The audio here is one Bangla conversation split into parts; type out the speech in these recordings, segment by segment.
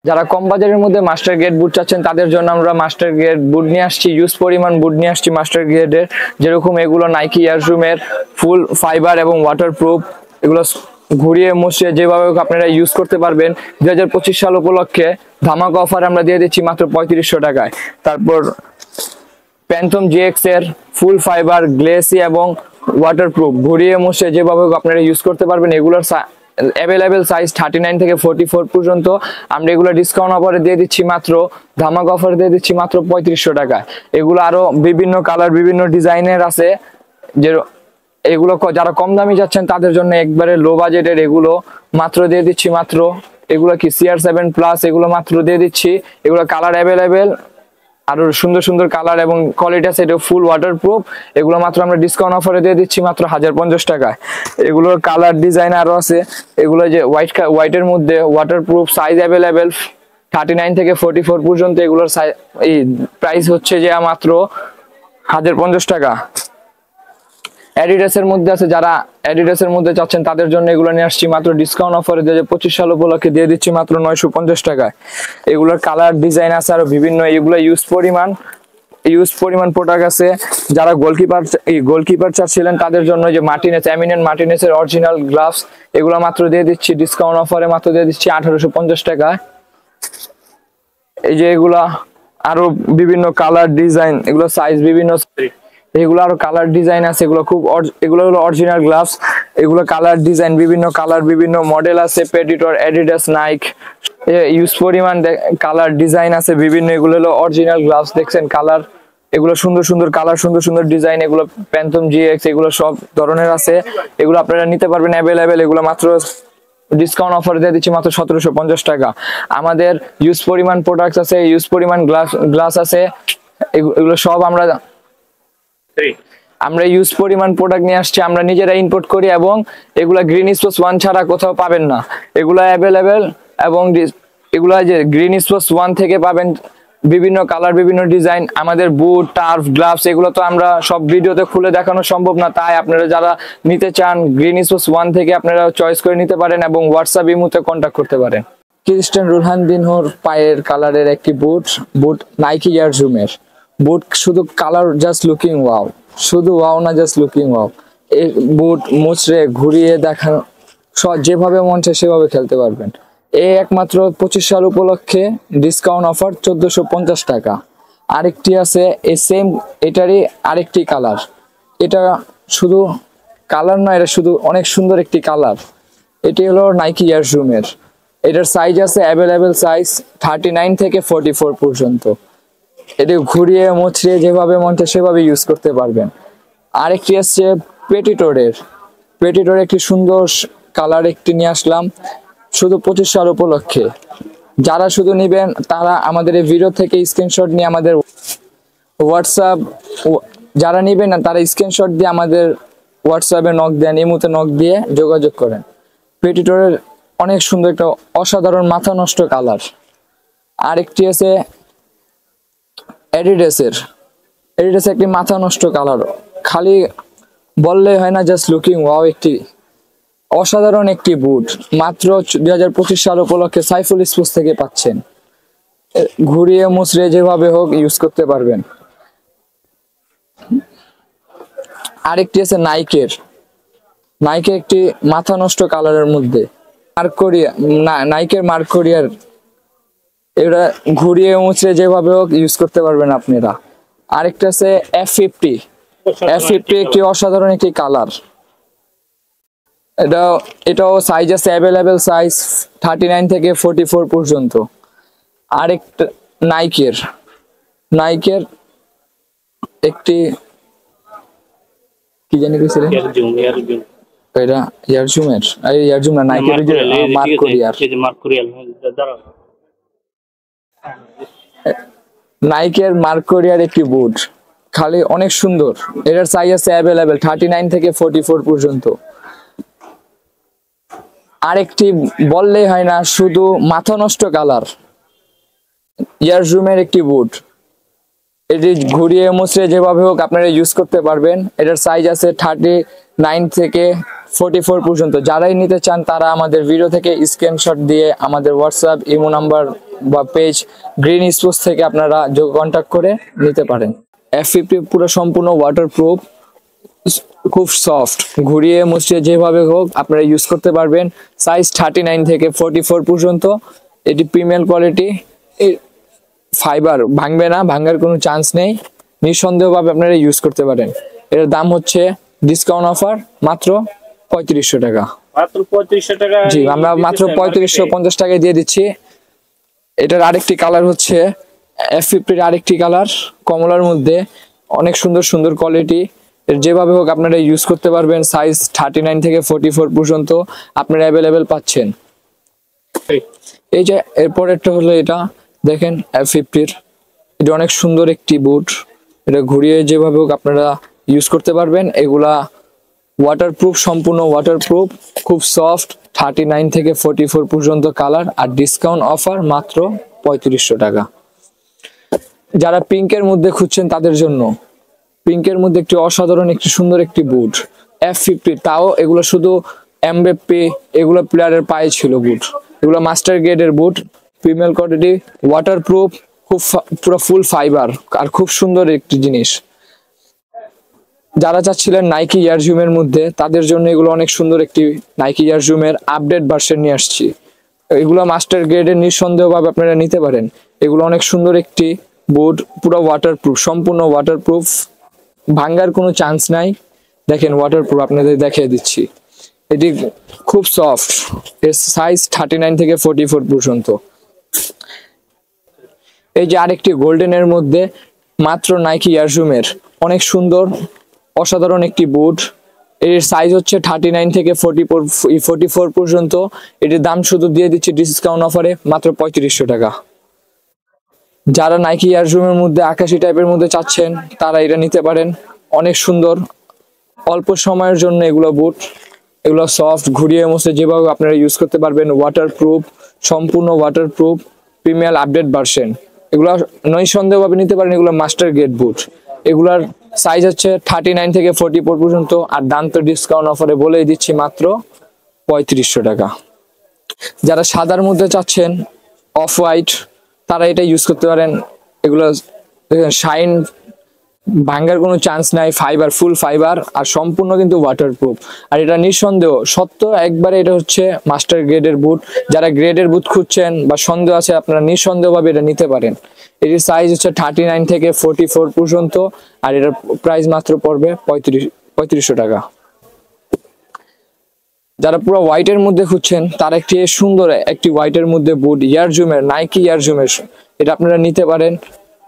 যারা কম বাজারের মধ্যে মাস্টার গ্রেড বুট চাচ্ছেন তাদের জন্য আমরা মাস্টার গ্রেড বুট নিয়ে আসছি, ইউজ পরিমাণ বুট নিয়ে আসছি মাস্টার গ্রেডের। যেরকম এগুলো নাইকি এয়ারজুমের ফুল ফাইবার এবং ওয়াটারপ্রুফ, এগুলো ঘুরিয়ে মুছিয়ে যেভাবে আপনারা ইউজ করতে পারবেন। 2025 সাল উপলক্ষে ধামাকা অফার আমরা দিয়ে দিচ্ছি মাত্র 3500 টাকায়। তারপর প্যান্থম জিএক্স এর ফুল ফাইবার গ্লেসি এবং ওয়াটারপ্রুফ ঘুরিয়ে মুছে যেভাবে আপনারা ইউজ করতে পারবেন। এগুলোর অ্যাভেলেবেল সাইজ 39 থেকে 44 পর্যন্ত। আমরা এগুলো ডিসকাউন্ট অফারে দিয়ে দিচ্ছি মাত্র, ধামাকা অফারে দিয়ে দিচ্ছি মাত্র 3500 টাকায়। এগুলো আরো বিভিন্ন কালার বিভিন্ন ডিজাইনের আছে। যে এগুলো যারা কম দামি যাচ্ছেন তাদের জন্য একবারে লো বাজেটের এগুলো মাত্র দিয়ে দিচ্ছি মাত্র, এগুলো কি CR7+, এগুলো মাত্র দিয়ে দিচ্ছি। এগুলো কালার অ্যাভেলেবেল, আরো সুন্দর সুন্দর কালার এবং কোয়ালিটি আছে, এটা ফুল ওয়াটারপ্রুফ। এগুলো মাত্র আমরা ডিসকাউন্ট অফারে দিয়ে দিচ্ছি মাত্র 1050 টাকায়। এগুলোর কালার ডিজাইন আরো আছে। এগুলো যে হোয়াইটের মধ্যে ওয়াটারপ্রুফ, সাইজ অ্যাভেলেবেল 39 থেকে 44 পর্যন্ত। এগুলোর এই প্রাইস হচ্ছে যে মাত্র 1050 টাকা। অ্যাডিডাসের মধ্যে আছে, যারা অ্যাডিডাসের মধ্যে চাচ্ছেন তাদের জন্য এগুলো নিয়ে আসছি মাত্র ডিসকাউন্ট অফারে 2025 সাল উপলক্ষে দিয়ে দিচ্ছি মাত্র 950 টাকায়। এগুলোর কালার ডিজাইন আছে আরো বিভিন্ন। এগুলো ইউজ পরিমাণ প্রোডাক্ট আছে। যারা গোলকিপার চাচ্ছিলেন তাদের জন্য যে মার্টিনেস, এমিনেন্ট মার্টিনেসের অরিজিনাল গ্লাভস, এগুলো মাত্র দিয়ে দিচ্ছি ডিসকাউন্ট অফারে মাত্র দিয়ে দিচ্ছি 1850 টাকায়। এই যে এগুলা আরো বিভিন্ন কালার ডিজাইন, এগুলো সাইজ বিভিন্ন, এগুলো আরো কালার ডিজাইন আছে। এগুলো হলো অরিজিনাল গ্লাভস। এগুলো কালার ডিজাইন বিভিন্ন কালার বিভিন্ন মডেল আছে। প্রেডিটর, অ্যাডিডাস, নাইক, ইউজ পরিমাণ কালার ডিজাইন আছে বিভিন্ন। এগুলো হলো অরিজিনাল গ্লাভস, দেখছেন কালার, এগুলো সুন্দর সুন্দর কালার, সুন্দর সুন্দর ডিজাইন। এগুলো প্যান্থম জিএক্স, এগুলো সব ধরনের আছে। এগুলো আপনারা নিতে পারবেন অ্যাভেলেবেল। এগুলো মাত্র ডিসকাউন্ট অফার দিয়ে দিচ্ছি মাত্র 1750 টাকা। আমাদের ইউজ পরিমাণ প্রোডাক্টস আছে, ইউজ পরিমাণ গ্লাস আছে। এগুলো সব আমরা ইউজ পরিমাণ প্রোডাক্ট নিয়ে আসছি, আমরা নিজেরা ইম্পোর্ট করি এবং এগুলা গ্রিন স্পোর্টস 1 ছাড়া কোথাও পাবেন না। এগুলা অ্যাভেলেবেল এবং এগুলা যে গ্রিন স্পোর্টস 1 থেকে পাবেন বিভিন্ন কালার বিভিন্ন ডিজাইন। আমাদের বুট, টার্ফ, গ্লাভস এগুলো তো আমরা সব ভিডিওতে খুলে দেখানো সম্ভব না, তাই আপনারা যারা নিতে চান গ্রিন স্পোর্টস 1 থেকে আপনারা চয়েস করে নিতে পারেন এবং হোয়াটসঅ্যাপ ইমোতে কন্ট্যাক্ট করতে পারেন। ক্রিস্টিয়ানো রোনালদিনহোর পায়ের কালারের একটি বুট নাইকি এয়ারজুমের বুট। শুধু কালার জাস্ট লুকিং ওয়াও, শুধু ওয়াও না, জাস্ট লুকিং ওয়াও। এই বুট মুচড়ে ঘুরিয়ে দেখানো, যেভাবে মন চায় সেভাবে খেলতে পারবেন। এই একমাত্র 25 সাল উপলক্ষে ডিসকাউন্ট অফার 1450 টাকা। আরেকটি আছে এই সেম, এটারই আরেকটি কালার। এটা শুধু কালার নয়, এটা শুধু অনেক সুন্দর একটি কালার। এটি হলো নাইকি এয়ারজুমের। এটার সাইজ আছে অ্যাভেলেবেল সাইজ 39 থেকে 44 পর্যন্ত। এটি ঘুরিয়ে মুছড়িয়ে যেভাবে মন চায় সেভাবে ইউজ করতে পারবেন। আরেকটি আসছে পেটিটোরের একটি সুন্দর কালার একটি নিয়ে আসলাম শুধু 25 সাল উপলক্ষে। যারা শুধু নিবেন তারা আমাদের এই ভিডিও থেকে স্ক্রিনশট নিয়ে আমাদের হোয়াটসঅ্যাপ, যারা নিবেন না তারা স্ক্রিনশট দিয়ে আমাদের হোয়াটসঅ্যাপে নক দেন, ইমোতে নক দিয়ে যোগাযোগ করেন। পেটিটোরের অনেক সুন্দর একটা অসাধারণ মাথা নষ্ট কালার। আরেকটি আছে অ্যাডিডাসের একটি মাথা নষ্ট কালার। খালি বললেই হয় না, জাস্ট লুকিং ওয়াও, একটি অসাধারণ একটি বুট মাত্র 2025 সাল উপলক্ষে সাইফুল স্পোর্টস থেকে পাচ্ছেন। ঘুরিয়ে মুছড়ে যেভাবে হোক ইউজ করতে পারবেন। আরেকটি আছে নাইকের একটি মাথা নষ্ট কালারের মধ্যে নাইকের মার্কোরিয়ার। এটা ঘুরিয়ে মুছড়ে যেভাবে হোক ইউজ করতে পারবেন আপনারা। আরেকটা আছে F50 একটি অসাধারণ একটি কালার। এটাও সাইজ আছে অ্যাভেলেবেল সাইজ 39 থেকে 44 পর্যন্ত। আরেকটা নাইকের একটি কি জানি কইছিলেন, এটা এয়ারজুম না, নাইকের মার্কোরিয়ার একটি বুট, খালি অনেক সুন্দর। এটার সাইজ আছে অ্যাভেলেবেল 39 থেকে 44 পর্যন্ত। আরেকটি বললেই হয় না, শুধু মাথা নষ্ট কালার, এয়ারজুমের একটি বুট। এটি ঘুরিয়ে মুছড়ে যেভাবে হোক আপনারা ইউজ করতে পারবেন। এটার সাইজ আছে 39 থেকে 44 পর্যন্ত। যারাই নিতে চান তারা আমাদের ভিডিও থেকে স্ক্রিনশট দিয়ে আমাদের হোয়াটসঅ্যাপ ইমো নাম্বার বা পেজ গ্রিন স্পোর্টস থেকে আপনারা কন্ট্যাক্ট করে নিতে পারেন। F50 পুরো সম্পূর্ণ ওয়াটারপ্রুফ, খুব সফট, ঘুরিয়ে মুছিয়ে যেভাবে হোক আপনারা ইউজ করতে পারবেন। সাইজ 39 থেকে 44 পর্যন্ত। এটি প্রিমিয়াম কোয়ালিটি, ফাইবার ভাঙবে না, ভাঙার কোনো চান্স নেই, নিঃসন্দেহভাবে আপনারা ইউজ করতে পারেন। এর দাম হচ্ছে ডিসকাউন্ট অফার মাত্র 3500 টাকা। মাত্র 3500 টাকা? জি, আমরা মাত্র 3550 টাকায় দিয়ে দিচ্ছি। এটার আরেকটি কালার হচ্ছে F50 এর আরেকটি কালার কমলার মধ্যে, অনেক সুন্দর সুন্দর কোয়ালিটি। যেভাবে হোক আপনারা ইউজ করতে পারবেন। সাইজ 39 থেকে 44 পর্যন্ত আপনারা অ্যাভেলেবেল পাচ্ছেন। এই যে এরপরেরটা হলো এটা দেখেন F50 এটা অনেক সুন্দর একটি বুট। এটা ঘুরিয়ে যেভাবে হোক আপনারা ইউজ করতে পারবেন। এগুলা ওয়াটারপ্রুফ, সম্পূর্ণ ওয়াটারপ্রুফ, খুব সফট। 39 থেকে 44 পর্যন্ত কালার, আর ডিসকাউন্ট অফার মাত্র 3500 টাকা। যারা পিঙ্কের মধ্যে খুঁজছেন তাদের জন্য, পিঙ্কের মধ্যে একটি অসাধারণ একটি সুন্দর একটি বুট F50, তাও এগুলো শুধু এমবাপ্পে এগুলো প্লেয়ারের পায়ে ছিল বুট। এগুলো মাস্টার গ্রেডের বুট, প্রিমিয়াম কোয়ালিটি, ওয়াটারপ্রুফ, খুব পুরো ফুল ফাইবার, আর খুব সুন্দর একটি জিনিস। যারা চাচ্ছিলেন নাইকি এয়ার জুমের মধ্যে তাদের জন্য এগুলো অনেক সুন্দর একটি নাইকি এয়ার জুমের আপডেট ভার্সন নিয়ে আসছি। এগুলো মাস্টার গ্রেডের, নিঃসন্দেহভাবে আপনারা নিতে পারেন। এগুলো অনেক সুন্দর একটি বুট, পুরো ওয়াটারপ্রুফ, সম্পূর্ণ ওয়াটারপ্রুফ, ভাঙার কোনো চান্স নাই। দেখেন ওয়াটারপ্রুফ আপনাদের দেখিয়ে দিচ্ছি। এটি খুব সফট। এর সাইজ 39 থেকে 44 পর্যন্ত। এই যে আরেকটি গোল্ডেনের মধ্যে মাত্র নাইকি এয়ার জুমের অনেক সুন্দর অসাধারণ একটি বুট। এর সাইজ হচ্ছে 39 থেকে 44 পর্যন্ত। এটির দাম শুধু দিয়ে দিচ্ছি ডিসকাউন্ট অফারে মাত্র 3500 টাকা। যারা নাইকি এয়ার জুমের মধ্যে আকাশি টাইপের মধ্যে চাচ্ছেন তারা এটা নিতে পারেন। অনেক সুন্দর, অল্প সময়ের জন্য এগুলো বুট, এগুলো সফট, ঘুরিয়ে মুছে যেভাবে আপনারা ইউজ করতে পারবেন। ওয়াটারপ্রুফ, সম্পূর্ণ ওয়াটারপ্রুফ, প্রিমিয়াম আপডেট ভার্সন। এগুলো নিঃসন্দেহভাবে নিতে পারেন। এগুলো মাস্টার গ্রেড বুট। এগুলার সাইজ হচ্ছে 39 থেকে 44 পর্যন্ত, আর দাম তো ডিসকাউন্ট অফারে বলেই দিচ্ছি মাত্র 3500 টাকা। যারা সাদার মধ্যে চাচ্ছেন অফ হোয়াইট তারা এটা ইউজ করতে পারেন। এগুলো শাইন, ভাঙার কোনো চান্স নাই, ফাইবার, ফুল ফাইবার, আর সম্পূর্ণ কিন্তু ওয়াটারপ্রুফ। আর এটা নিঃসন্দেহ সত্য একবারে এটা হচ্ছে মাস্টার গ্রেডের বুট। যারা গ্রেডের বুট খুঁজছেন বা সন্দেহ আছে আপনারা নিঃসন্দেহভাবে এটা নিতে পারেন। এটির সাইজ হচ্ছে 39 থেকে 44 পর্যন্ত, আর এটার প্রাইস মাত্র পড়বে 3500 টাকা। যারা পুরো হোয়াইটের মধ্যে খুঁজছেন তারা একটি সুন্দর একটি হোয়াইটের মধ্যে বুট এয়ার জুমের, নাইকি এয়ার জুমের, এটা আপনারা নিতে পারেন।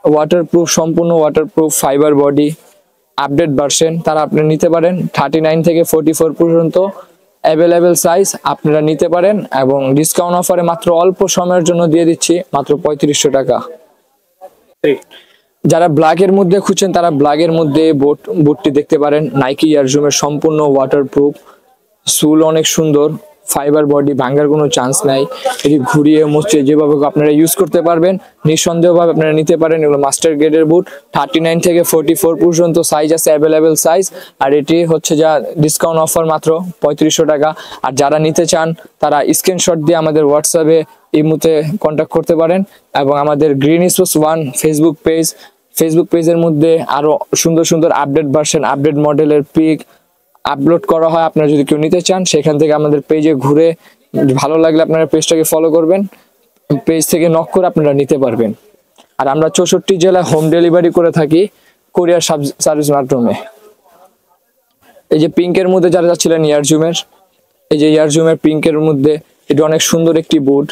ওয়াটারপ্রুফ, সম্পূর্ণ waterproof, fibre body, update version, তারা আপনারা নিতে পারেন। 39 থেকে 44 পর্যন্ত অ্যাভেলেবেল সাইজ আপনারা নিতে পারেন, এবং ডিসকাউন্ট অফারে মাত্র অল্প সময়ের জন্য দিয়ে দিচ্ছি মাত্র 3500 টাকা। যারা ব্ল্যাকের মধ্যে খুঁজছেন তারা ব্ল্যাকের মধ্যে বুটটি দেখতে পারেন। নাইকি এয়ার জুমের সম্পূর্ণ ওয়াটারপ্রুফ, সুল অনেক সুন্দর, ফাইবার বডি, ভাঙার কোনো চান্স নাই। এটি ঘুরিয়ে মুছে যেভাবে আপনারা ইউজ করতে পারবেন। নিঃসন্দেহভাবে আপনারা নিতে পারেন। এগুলো মাস্টার গ্রেডের বুট, 39 থেকে 44 পর্যন্ত সাইজ আছে, অ্যাভেলেবেল সাইজ। আর এটি হচ্ছে যা ডিসকাউন্ট অফার মাত্র 3500 টাকা। আর যারা নিতে চান তারা স্ক্রিনশট দিয়ে আমাদের হোয়াটসঅ্যাপে এই মুহূর্তে কন্ট্যাক্ট করতে পারেন, এবং আমাদের গ্রিন স্পোর্টস 1 ফেসবুক পেজের মধ্যে আরো সুন্দর সুন্দর আপডেট ভার্সন, আপডেট মডেলের পিক আপলোড করা হয়। আপনারা যদি কেউ নিতে চান সেখান থেকে আমাদের পেজে ঘুরে, ভালো লাগলে আপনারা পেজটাকে ফলো করবেন, পেজ থেকে নক করে আপনারা নিতে পারবেন। আর আমরা 64 জেলায় হোম ডেলিভারি করে থাকি কুরিয়ার সার্ভিস মাধ্যমে। এই যে পিঙ্কের মধ্যে যারা যাচ্ছিলেন ইয়ারজুমের, এই যে ইয়ারজুমের পিঙ্কের মধ্যে এটা অনেক সুন্দর একটি বুট,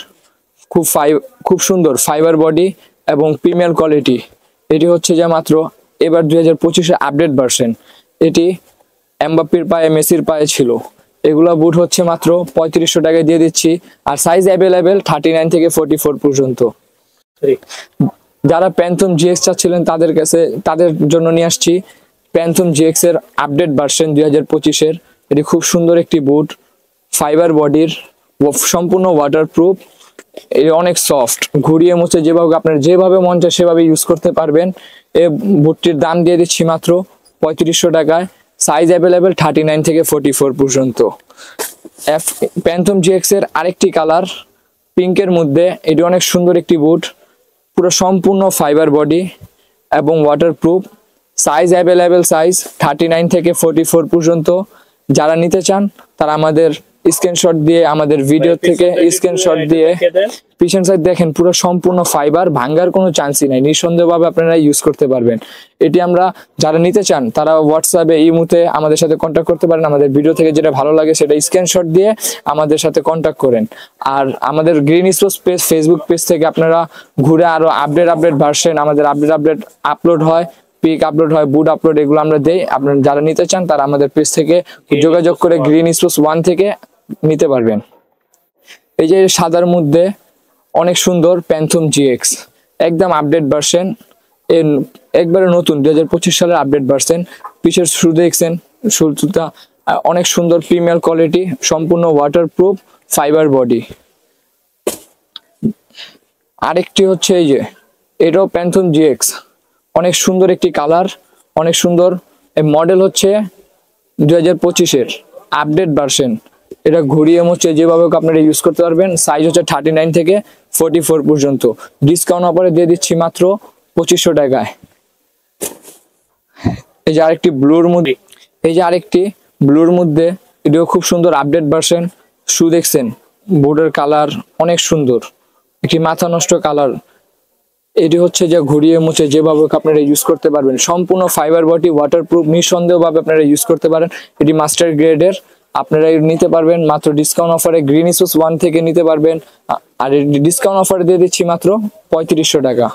খুব সুন্দর ফাইবার বডি এবং প্রিমিয়াম কোয়ালিটি। এটি হচ্ছে যে মাত্র এবার 2025-এর আপডেট ভার্সন। এটি এমবাপ্পের পায়ে, মেসির পায়ে ছিল। এগুলা বুট হচ্ছে মাত্র 3500 টাকায় দিয়ে দিচ্ছি, আর সাইজ অ্যাভেলেবেল 39 থেকে 44 পর্যন্ত। যারা প্যান্থম জিএক্স চাচ্ছিলেন তাদের জন্য নিয়ে আসছি প্যান্থম জিএক্স এর আপডেট ভার্সন 2025-এর। এটি খুব সুন্দর একটি বুট, ফাইবার বডির, সম্পূর্ণ ওয়াটারপ্রুফ, এটি অনেক সফট, ঘুরিয়ে মুছে যেভাবে মন চায় সেভাবে ইউজ করতে পারবেন। এই বুটটির দাম দিয়ে দিচ্ছি মাত্র 3500 টাকায়। সাইজ অ্যাভেলেবেল 39 থেকে 44 পর্যন্ত। প্যান্থম জিএক্স এর আরেকটি কালার পিঙ্কের মধ্যে, এটি অনেক সুন্দর একটি বুট, পুরো সম্পূর্ণ ফাইবার বডি এবং ওয়াটারপ্রুফ। সাইজ অ্যাভেলেবেল, সাইজ 39 থেকে 44 পর্যন্ত। যারা নিতে চান তারা আমাদের স্ক্রিনশট দিয়ে, আমাদের ভিডিও থেকে স্ক্রিনশট দিয়ে, পিছন সাইড দেখেন পুরো সম্পূর্ণ ফাইবার, ভাঙ্গার কোনো চান্সই নাই, নিঃসন্দেহভাবে আপনারা ইউজ করতে পারবেন। এটি আমরা, যারা নিতে চান তারা হোয়াটসঅ্যাপে, ইমোতে আমাদের সাথে কন্ট্যাক্ট করতে পারেন। আমাদের ভিডিও থেকে যেটা ভালো লাগে সেটা স্ক্রিনশট দিয়ে আমাদের সাথে কন্ট্যাক্ট করেন। আর আমাদের green sports page, Facebook page থেকে আপনারা ঘুরে আরো আপডেট ভার্সন, আমাদের আপডেট আপলোড হয়, পিক আপলোড হয়, বুট আপলোড, এগুলো আমরা দেই। আপনারা যারা নিতে চান তারা আমাদের পেজ থেকে যোগাযোগ করে গ্রিন স্পোর্টস 1 থেকে নিতে পারবেন। এই যে সাদার মধ্যে অনেক সুন্দর প্যান্থম জিএক্স, একদম আপডেট ভার্সন, একবারে নতুন 2025 সালের আপডেট ভার্সন। পিছের শু দেখছেন, শুটা অনেক সুন্দর, প্রিমিয়ার কোয়ালিটি, সম্পূর্ণ ওয়াটারপ্রুফ, ফাইবার বডি। আরেকটি হচ্ছে এই যে, এটাও প্যান্থম জিএক্স, অনেক সুন্দর একটি কালার, অনেক সুন্দর। এই মডেল হচ্ছে 2025-এর আপডেট ভার্সন। এটা ঘুরিয়ে মুছে যেভাবে আপনারা ইউজ করতে পারবেন। সাইজ হচ্ছে 39 থেকে 44 পর্যন্ত। ডিসকাউন্ট অফারে দিয়ে দিচ্ছি মাত্র 2500 টাকায়। এই যে আরেকটি ব্লুর মধ্যে, এটিও খুব সুন্দর আপডেট ভার্সন। শু দেখছেন, বোর্ডের কালার অনেক সুন্দর, একটি মাথা নষ্ট কালার। এটি হচ্ছে যে ঘুরিয়ে মুছে যেভাবে আপনারা ইউজ করতে পারবেন। সম্পূর্ণ ফাইবার বডি, ওয়াটারপ্রুফ, নিঃসন্দেহভাবে আপনারা ইউজ করতে পারেন। এটি মাস্টার গ্রেডের, আপনারা নিতে পারবেন মাত্র ডিসকাউন্ট অফারে গ্রিন স্পোর্টস 1 থেকে নিতে পারবেন। আর ডিসকাউন্ট অফারে দিয়ে দিচ্ছি মাত্র 3500 টাকা।